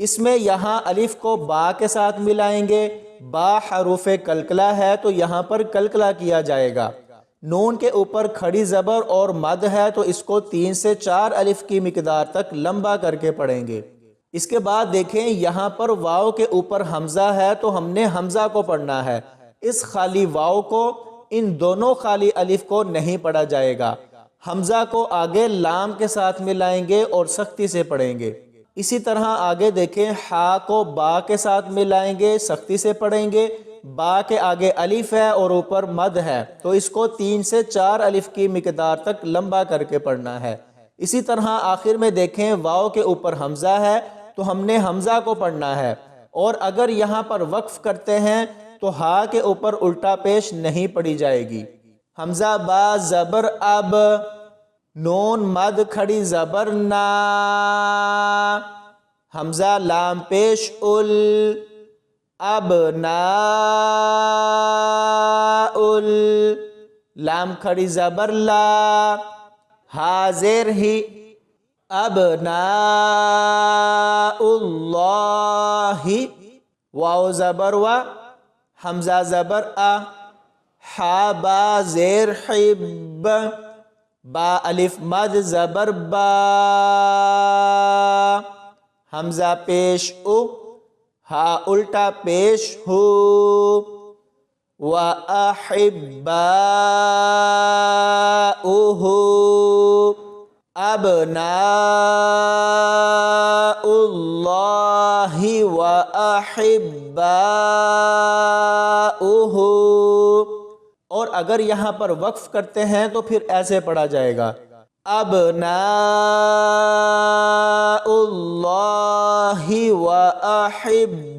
اس میں یہاں الف کو با کے ساتھ ملائیں گے، با حروف کلکلہ ہے تو یہاں پر کلکلہ کیا جائے گا۔ نون کے اوپر کھڑی زبر اور مد ہے تو اس کو 3 سے 4 الف کی مقدار تک لمبا کر کے پڑھیں گے۔ اس کے بعد دیکھیں یہاں پر واو کے اوپر حمزہ ہے تو ہم نے حمزہ کو پڑھنا ہے، اس خالی واو کو، ان دونوں خالی الف کو نہیں پڑھا جائے گا۔ حمزہ کو آگے لام کے ساتھ ملائیں گے اور سختی سے پڑھیں گے۔ اسی طرح آگے دیکھیں ہا کو با کے ساتھ ملائیں گے، سختی سے پڑھیں گے۔ با کے آگے الف ہے اور اوپر مد ہے تو اس کو 3 سے 4 الف کی مقدار تک لمبا کر کے پڑھنا ہے۔ اسی طرح آخر میں دیکھیں واو کے اوپر حمزہ ہے تو ہم نے حمزہ کو پڑھنا ہے، اور اگر یہاں پر وقف کرتے ہیں تو ہا کے اوپر الٹا پیش نہیں پڑھی جائے گی۔ حمزہ با زبر اب، نون مد کھڑی زبر نا، حمزہ لام پیش ال، اب نا ال، لام کھڑی زبر لا، حاضر ہی، اب نا اللہ، واو زبر و، حمزہ زبر آ، حا با زیر حب، با الف مد زبر با، حمزہ پیش او، ہا الٹا پیش ہو، وَأَحِبَّاؤُهُ، أَبْنَاءُ اللَّهِ وَأَحِبَّاؤُهُ۔ اور اگر یہاں پر وقف کرتے ہیں تو پھر ایسے پڑھا جائے گا، أَبْنَاءُ اللَّهِ وَأَحِبَّاؤُهُ۔